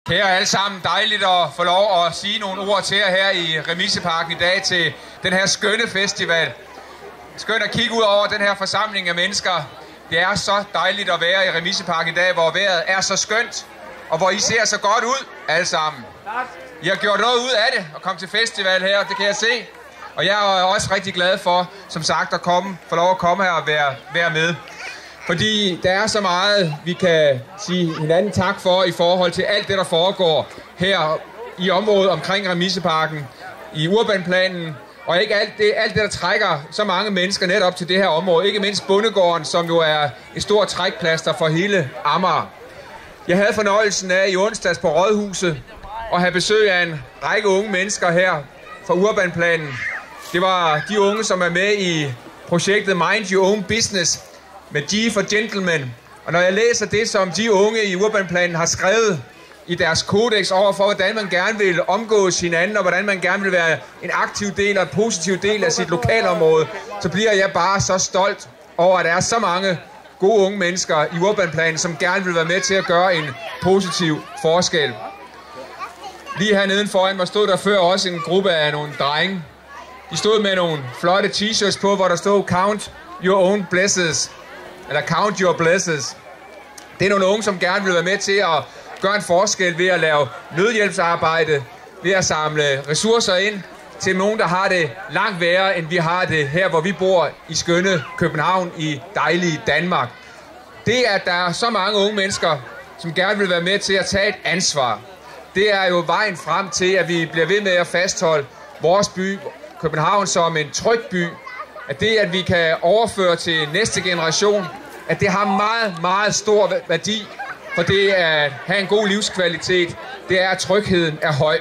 Her er alle sammen dejligt at få lov at sige nogle ord til jer her i Remiseparken i dag til den her skønne festival. Skønt at kigge ud over den her forsamling af mennesker. Det er så dejligt at være i Remiseparken i dag, hvor vejret er så skønt, og hvor I ser så godt ud alle sammen. I har gjort noget ud af det og komme til festival her, det kan jeg se. Og jeg er også rigtig glad for, som sagt, at få lov at komme her og være med. Fordi der er så meget, vi kan sige hinanden tak for i forhold til alt det, der foregår her i området omkring Remiseparken, i urbanplanen, og ikke alt det, der trækker så mange mennesker netop til det her område. Ikke mindst Bondegården, som jo er et stort trækplaster for hele Amager. Jeg havde fornøjelsen af i onsdags på Rådhuset at have besøg af en række unge mennesker her fra urbanplanen. Det var de unge, som er med i projektet Mind Your Own Business med G for Gentlemen. Og når jeg læser det, som de unge i urbanplanen har skrevet i deres kodex over for, hvordan man gerne vil omgås hinanden, og hvordan man gerne vil være en aktiv del og en positiv del af sit lokalområde, så bliver jeg bare så stolt over, at der er så mange gode unge mennesker i urbanplanen, som gerne vil være med til at gøre en positiv forskel. Lige hernede foran mig stod der før også en gruppe af nogle drenge. De stod med nogle flotte t-shirts på, hvor der stod Count Your Own Blessings. Eller Count Your Blessings. Det er nogle unge, som gerne vil være med til at gøre en forskel ved at lave nødhjælpsarbejde, ved at samle ressourcer ind til nogen, der har det langt værre, end vi har det her, hvor vi bor i skønne København i dejlige Danmark. Det, at der er så mange unge mennesker, som gerne vil være med til at tage et ansvar, det er jo vejen frem til, at vi bliver ved med at fastholde vores by, København, som en tryg by. At det, at vi kan overføre til næste generation, at det har meget, meget stor værdi, for det at have en god livskvalitet, det er, at trygheden er høj.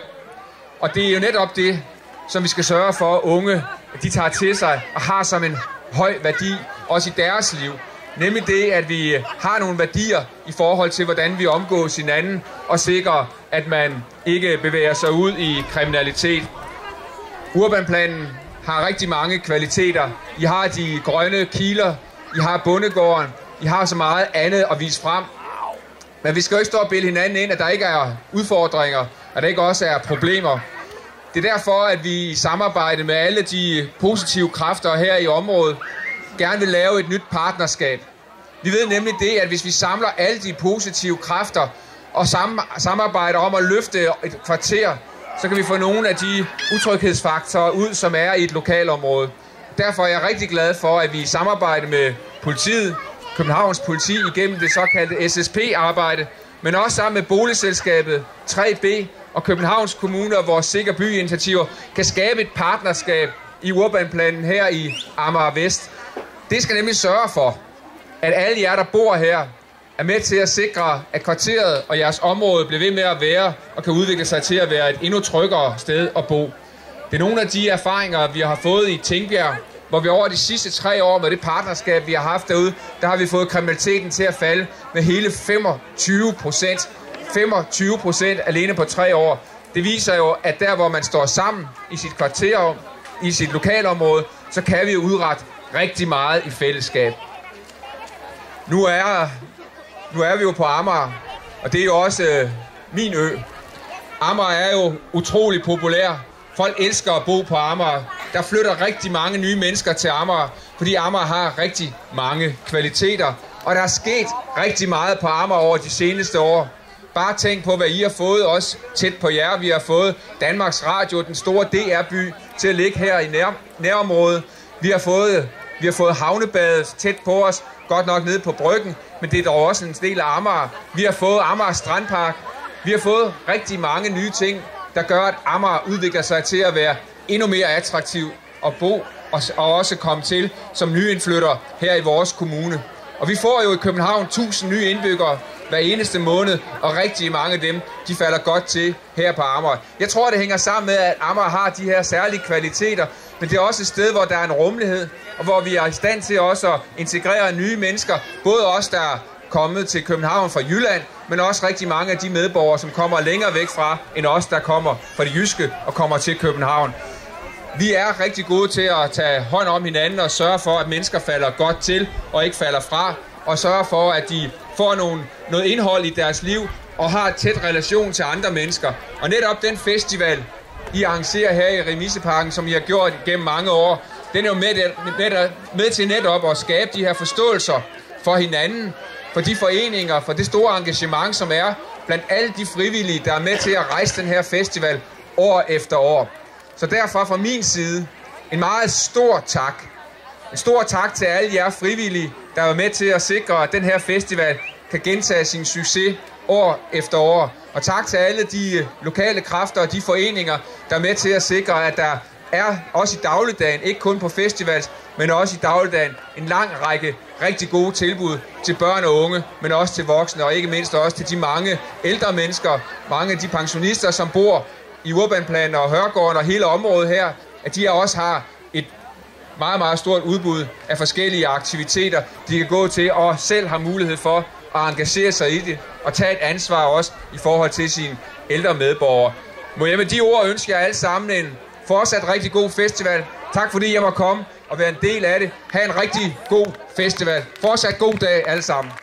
Og det er jo netop det, som vi skal sørge for, unge, at de tager til sig og har som en høj værdi, også i deres liv. Nemlig det, at vi har nogle værdier i forhold til, hvordan vi omgås hinanden, og sikrer, at man ikke bevæger sig ud i kriminalitet. Urbanplanen har rigtig mange kvaliteter. I har de grønne kiler, I har Bondegården, I har så meget andet at vise frem. Men vi skal jo ikke stå og bilde hinanden ind, at der ikke er udfordringer, og der ikke også er problemer. Det er derfor, at vi i samarbejde med alle de positive kræfter her i området, gerne vil lave et nyt partnerskab. Vi ved nemlig det, at hvis vi samler alle de positive kræfter og samarbejder om at løfte et kvarter, så kan vi få nogle af de utryghedsfaktorer ud, som er i et lokalområde. Derfor er jeg rigtig glad for, at vi i samarbejde med politiet, Københavns Politi, igennem det såkaldte SSP-arbejde, men også sammen med boligselskabet 3B og Københavns Kommune og vores Sikker By-initiativer, kan skabe et partnerskab i urbanplanen her i Amager Vest. Det skal nemlig sørge for, at alle jer, der bor her, er med til at sikre, at kvarteret og jeres område bliver ved med at være og kan udvikle sig til at være et endnu tryggere sted at bo. Det er nogle af de erfaringer, vi har fået i Tingbjerg, hvor vi over de sidste 3 år med det partnerskab, vi har haft derude, der har vi fået kriminaliteten til at falde med hele 25%. 25% alene på 3 år. Det viser jo, at der, hvor man står sammen i sit kvarter, i sit lokalområde, så kan vi udrette rigtig meget i fællesskab. Nu er vi jo på Amager, og det er jo også min ø. Amager er jo utrolig populær. Folk elsker at bo på Amager. Der flytter rigtig mange nye mennesker til Amager, fordi Amager har rigtig mange kvaliteter. Og der er sket rigtig meget på Amager over de seneste år. Bare tænk på, hvad I har fået også tæt på jer. Vi har fået Danmarks Radio, den store DR-by, til at ligge her i nærområdet. Vi har fået havnebadet tæt på os, godt nok nede på Bryggen, men det er dog også en del af Amager. Vi har fået Amager Strandpark. Vi har fået rigtig mange nye ting, der gør, at Amager udvikler sig til at være endnu mere attraktiv at bo og også komme til som nyindflytter her i vores kommune. Og vi får jo i København 1000 nye indbyggere hver eneste måned, og rigtig mange af dem, de falder godt til her på Amager. Jeg tror, det hænger sammen med, at Amager har de her særlige kvaliteter, men det er også et sted, hvor der er en rummelighed, og hvor vi er i stand til også at integrere nye mennesker, både os, der er kommet til København fra Jylland, men også rigtig mange af de medborgere, som kommer længere væk fra, end os, der kommer fra det jyske og kommer til København. Vi er rigtig gode til at tage hånd om hinanden og sørge for, at mennesker falder godt til og ikke falder fra, og sørge for, at de får noget indhold i deres liv, og har tæt relation til andre mennesker. Og netop den festival, I arrangerer her i Remiseparken, som I har gjort gennem mange år, den er jo med til netop at skabe de her forståelser for hinanden, for de foreninger, for det store engagement, som er blandt alle de frivillige, der er med til at rejse den her festival år efter år. Så derfor fra min side en meget stor tak. En stor tak til alle jer frivillige, der er med til at sikre, at den her festival kan gentage sin succes år efter år. Og tak til alle de lokale kræfter og de foreninger, der er med til at sikre, at der er også i dagligdagen, ikke kun på festivals, men også i dagligdagen, en lang række rigtig gode tilbud til børn og unge, men også til voksne, og ikke mindst også til de mange ældre mennesker, mange af de pensionister, som bor i Urbanplanen og Hørgården og hele området her, at de også har et meget, meget stort udbud af forskellige aktiviteter, de kan gå til og selv har mulighed for at engagere sig i det og tage et ansvar også i forhold til sine ældre medborgere. Må jeg med de ord ønske jer alle sammen en fortsat rigtig god festival. Tak fordi jeg må komme og være en del af det. Ha' en rigtig god festival. Fortsat god dag alle sammen.